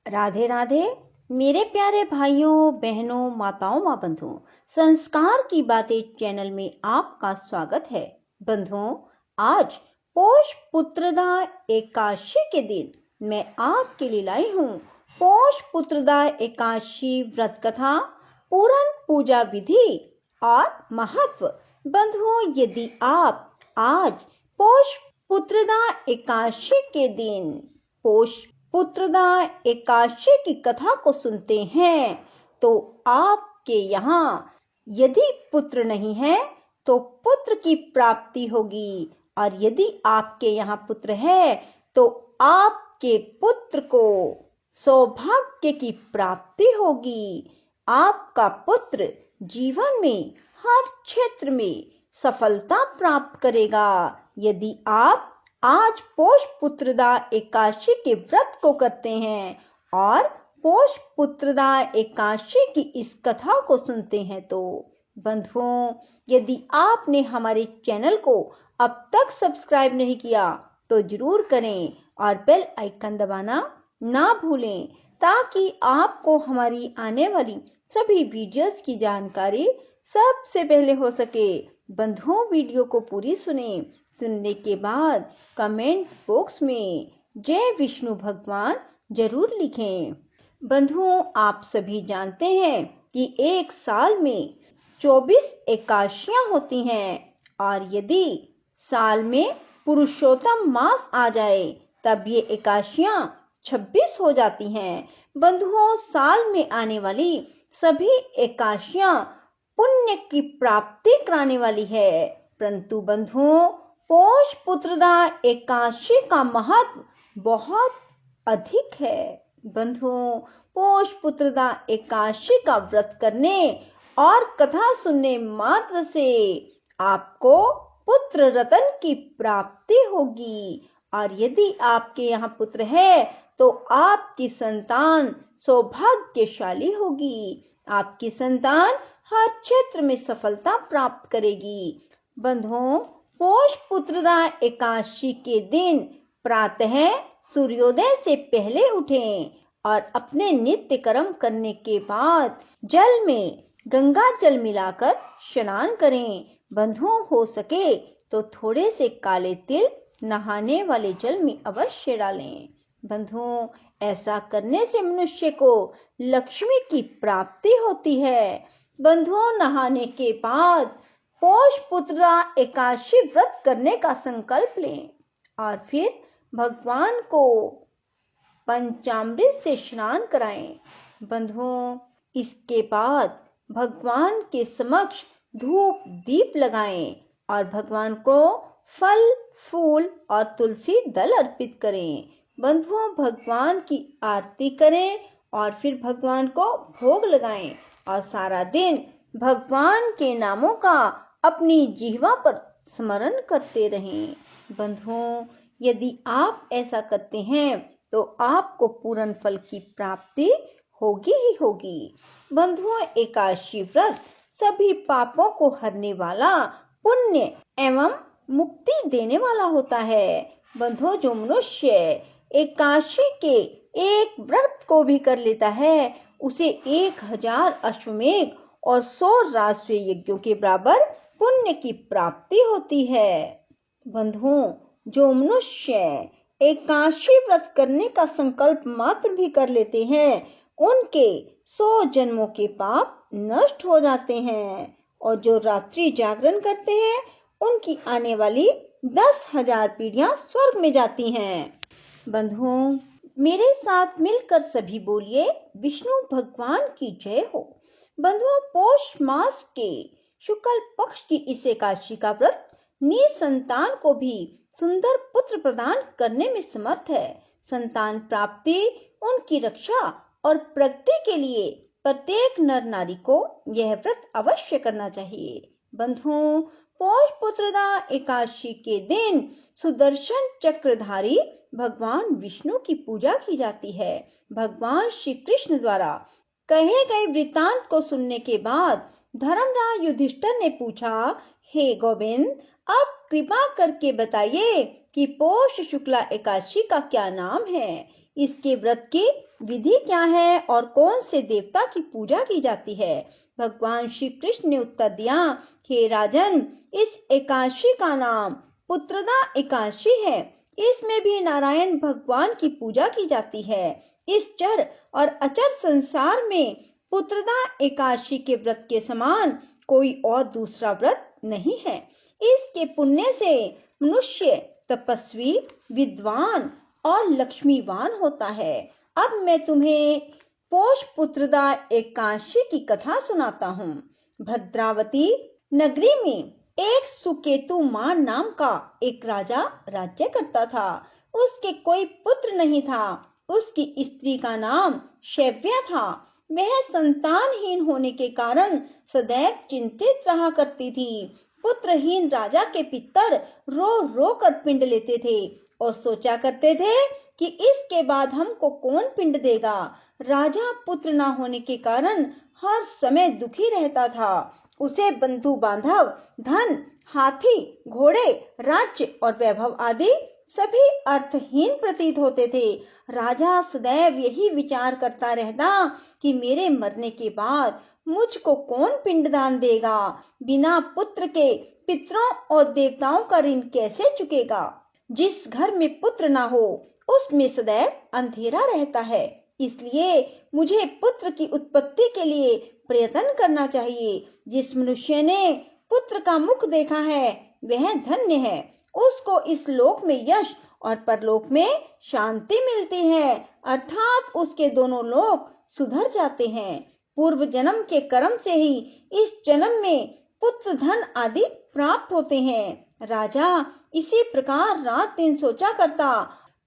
राधे राधे। मेरे प्यारे भाइयों बहनों माताओं माँ बंधुओं, संस्कार की बातें चैनल में आपका स्वागत है। बंधुओं, आज पौष पुत्रदा एकादशी के दिन मैं आपके लिए लाई हूँ पौष पुत्रदा एकादशी व्रत कथा, पूरन पूजा विधि और महत्व। बंधुओं, यदि आप आज पौष पुत्रदा एकादशी के दिन पौष पुत्रदा एकादशी की कथा को सुनते हैं तो आपके यहाँ यदि पुत्र नहीं है तो पुत्र की प्राप्ति होगी, और यदि आपके यहाँ पुत्र है तो आपके पुत्र को सौभाग्य की प्राप्ति होगी। आपका पुत्र जीवन में हर क्षेत्र में सफलता प्राप्त करेगा। यदि आप आज पौष पुत्रदा एकादशी के व्रत को करते हैं और पौष पुत्रदा एकादशी की इस कथा को सुनते हैं तो बंधुओं, यदि आपने हमारे चैनल को अब तक सब्सक्राइब नहीं किया तो जरूर करें और बेल आइकन दबाना ना भूलें, ताकि आपको हमारी आने वाली सभी वीडियोस की जानकारी सबसे पहले हो सके। बंधुओं, वीडियो को पूरी सुनने के बाद कमेंट बॉक्स में जय विष्णु भगवान जरूर लिखें। बंधुओं, आप सभी जानते हैं कि एक साल में 24 एकादशियां होती हैं, और यदि साल में पुरुषोत्तम मास आ जाए तब ये एकादशियां 26 हो जाती हैं। बंधुओं, साल में आने वाली सभी एकादशियां पुण्य की प्राप्ति कराने वाली है, परंतु बंधुओं, पौष पुत्रदा एकादशी का महत्व बहुत अधिक है। बंधुओं, पौष पुत्रदा एकादशी का व्रत करने और कथा सुनने मात्र से आपको पुत्र रत्न की प्राप्ति होगी, और यदि आपके यहाँ पुत्र है तो आपकी संतान सौभाग्यशाली होगी। आपकी संतान हर क्षेत्र में सफलता प्राप्त करेगी। बंधुओं, पौष पुत्रदा एकादशी के दिन प्रातः सूर्योदय से पहले उठें और अपने नित्य कर्म करने के बाद जल में गंगा जल मिलाकर स्नान करें। बंधुओं, हो सके तो थोड़े से काले तिल नहाने वाले जल में अवश्य डालें। बंधुओं, ऐसा करने से मनुष्य को लक्ष्मी की प्राप्ति होती है। बंधुओं, नहाने के बाद पौष पुत्रदा एकादशी व्रत करने का संकल्प लें और फिर भगवान को पंचामृत से स्नान कराएं। बंधुओं, इसके बाद भगवान के समक्ष धूप दीप लगाएं और भगवान को फल फूल और तुलसी दल अर्पित करें। बंधुओं, भगवान की आरती करें और फिर भगवान को भोग लगाएं और सारा दिन भगवान के नामों का अपनी जिह्वा पर स्मरण करते रहें। बंधुओं, यदि आप ऐसा करते हैं तो आपको पूर्ण फल की प्राप्ति होगी ही होगी। बंधुओं, एकादशी व्रत सभी पापों को हरने वाला, पुण्य एवं मुक्ति देने वाला होता है। बंधुओं, जो मनुष्य एकादशी के एक व्रत को भी कर लेता है उसे 1000 अश्वमेघ और 100 राष्ट्रीय यज्ञों के बराबर पुण्य की प्राप्ति होती है। बंधुओं, जो मनुष्य एकादशी व्रत करने का संकल्प मात्र भी कर लेते हैं उनके 100 जन्मों के पाप नष्ट हो जाते हैं, और जो रात्रि जागरण करते हैं उनकी आने वाली 10,000 पीढ़ियां स्वर्ग में जाती हैं। बंधुओं, मेरे साथ मिलकर सभी बोलिए विष्णु भगवान की जय हो। बंधुओं, पौष मास के शुक्ल पक्ष की इस एकादशी का व्रत निसंतान को भी सुंदर पुत्र प्रदान करने में समर्थ है। संतान प्राप्ति, उनकी रक्षा और प्रगति के लिए प्रत्येक नर नारी को यह व्रत अवश्य करना चाहिए। बंधुओं, पौष पुत्रदा एकादशी के दिन सुदर्शन चक्रधारी भगवान विष्णु की पूजा की जाती है। भगवान श्री कृष्ण द्वारा कहे गए वृत्तांत को सुनने के बाद धर्मराज युधिष्ठिर ने पूछा, हे गोविंद, आप कृपा करके बताइए कि पौष शुक्ला एकादशी का क्या नाम है। इसके व्रत की विधि क्या है और कौन से देवता की पूजा की जाती है? भगवान श्री कृष्ण ने उत्तर दिया, हे राजन, इस एकादशी का नाम पुत्रदा एकादशी है। इसमें भी नारायण भगवान की पूजा की जाती है। इस चर और अचर संसार में पुत्रदा एकादशी के व्रत के समान कोई और दूसरा व्रत नहीं है। इसके पुण्य से मनुष्य तपस्वी, विद्वान और लक्ष्मीवान होता है। अब मैं तुम्हें पोष पुत्रदा एकादशी की कथा सुनाता हूँ। भद्रावती नगरी में एक सुकेतुमान नाम का एक राजा राज्य करता था। उसके कोई पुत्र नहीं था। उसकी स्त्री का नाम शैव्या था। वह संतानहीन होने के कारण सदैव चिंतित रहा करती थी। पुत्रहीन राजा के पितर रो रो कर पिंड लेते थे और सोचा करते थे कि इसके बाद हमको कौन पिंड देगा। राजा पुत्र न होने के कारण हर समय दुखी रहता था। उसे बंधु बांधव, धन, हाथी, घोड़े, राज्य और वैभव आदि सभी अर्थहीन प्रतीत होते थे। राजा सदैव यही विचार करता रहता कि मेरे मरने के बाद मुझको कौन पिंडदान देगा। बिना पुत्र के पितरों और देवताओं का ऋण कैसे चुकेगा। जिस घर में पुत्र ना हो उसमें सदैव अंधेरा रहता है। इसलिए मुझे पुत्र की उत्पत्ति के लिए प्रयत्न करना चाहिए। जिस मनुष्य ने पुत्र का मुख देखा है वह धन्य है। उसको इस लोक में यश और परलोक में शांति मिलती है, अर्थात उसके दोनों लोक सुधर जाते हैं। पूर्व जन्म के कर्म से ही इस जन्म में पुत्र, धन आदि प्राप्त होते हैं। राजा इसी प्रकार रात दिन सोचा करता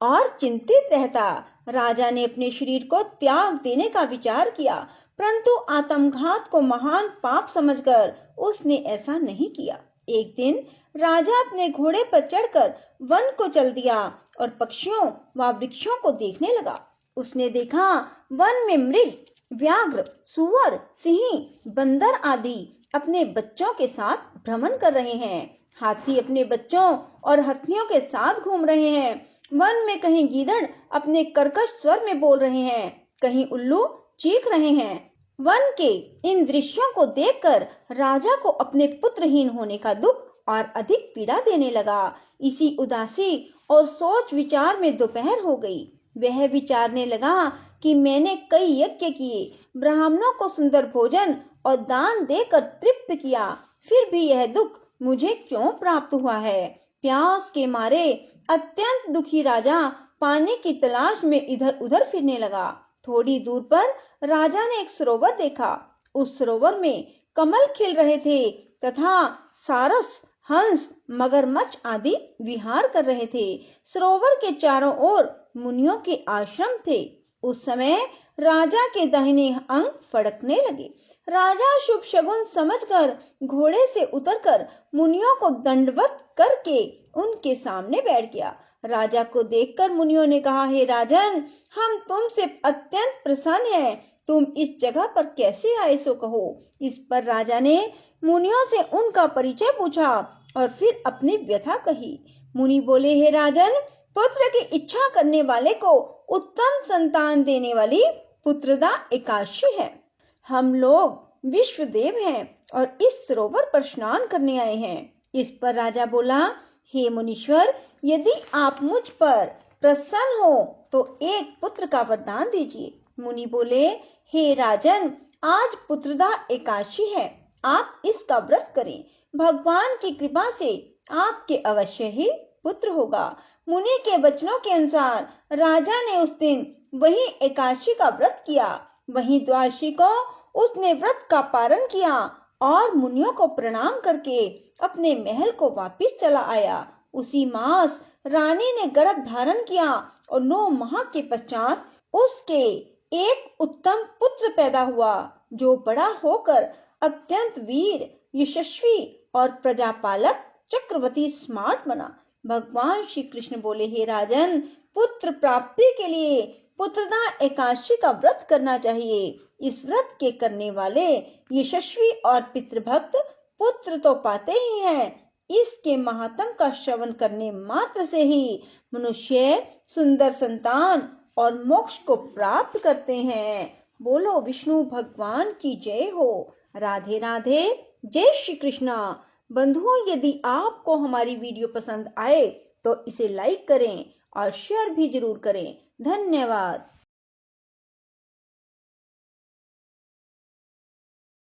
और चिंतित रहता। राजा ने अपने शरीर को त्याग देने का विचार किया, परंतु आत्मघात को महान पाप समझकर उसने ऐसा नहीं किया। एक दिन राजा अपने घोड़े पर चढ़कर वन को चल दिया और पक्षियों व वृक्षों को देखने लगा। उसने देखा वन में मृग, व्याघ्र, सुअर, सिंह, बंदर आदि अपने बच्चों के साथ भ्रमण कर रहे हैं। हाथी अपने बच्चों और हथिनियों के साथ घूम रहे हैं। वन में कहीं गीदड़ अपने कर्कश स्वर में बोल रहे हैं, कहीं उल्लू चीख रहे हैं। वन के इन दृश्यों को देखकर राजा को अपने पुत्रहीन होने का दुख और अधिक पीड़ा देने लगा। इसी उदासी और सोच विचार में दोपहर हो गई। वह विचारने लगा कि मैंने कई यज्ञ किए, ब्राह्मणों को सुंदर भोजन और दान देकर तृप्त किया, फिर भी यह दुख मुझे क्यों प्राप्त हुआ है। प्यास के मारे अत्यंत दुखी राजा पानी की तलाश में इधर उधर फिरने लगा। थोड़ी दूर पर राजा ने एक सरोवर देखा। उस सरोवर में कमल खिल रहे थे तथा सारस, हंस, मगरमच्छ आदि विहार कर रहे थे। सरोवर के चारों ओर मुनियों के आश्रम थे। उस समय राजा के दाहिने अंग फड़कने लगे। राजा शुभ शगुन समझकर घोड़े से उतरकर मुनियों को दंडवत करके उनके सामने बैठ गया। राजा को देखकर मुनियों ने कहा, हे राजन, हम तुमसे अत्यंत प्रसन्न हैं। तुम इस जगह पर कैसे आए सो कहो। इस पर राजा ने मुनियों से उनका परिचय पूछा और फिर अपनी व्यथा कही। मुनि बोले, हे राजन, पुत्र की इच्छा करने वाले को उत्तम संतान देने वाली पुत्रदा एकादशी है। हम लोग विश्वदेव हैं और इस सरोवर पर स्नान करने आए हैं। इस पर राजा बोला, हे मुनीश्वर, यदि आप मुझ पर प्रसन्न हो तो एक पुत्र का वरदान दीजिए। मुनि बोले, हे राजन, आज पुत्रदा एकादशी है, आप इसका व्रत करें। भगवान की कृपा से आपके अवश्य ही पुत्र होगा। मुनि के वचनों के अनुसार राजा ने उस दिन वही एकादशी का व्रत किया। वहीं द्वादशी को उसने व्रत का पारण किया और मुनियों को प्रणाम करके अपने महल को वापस चला आया। उसी मास रानी ने गर्भ धारण किया और 9 माह के पश्चात उसके एक उत्तम पुत्र पैदा हुआ, जो बड़ा होकर अत्यंत वीर, यशस्वी और प्रजापालक चक्रवर्ती स्मार्ट बना। भगवान श्री कृष्ण बोले, हे राजन, पुत्र प्राप्ति के लिए पुत्रदा एकादशी का व्रत करना चाहिए। इस व्रत के करने वाले यशस्वी और पितृभक्त पुत्र तो पाते ही हैं। इसके महात्म का श्रवण करने मात्र से ही मनुष्य सुंदर संतान और मोक्ष को प्राप्त करते हैं। बोलो विष्णु भगवान की जय हो। राधे राधे, जय श्री कृष्णा। बंधुओं, यदि आपको हमारी वीडियो पसंद आए तो इसे लाइक करें और शेयर भी जरूर करें। धन्यवाद।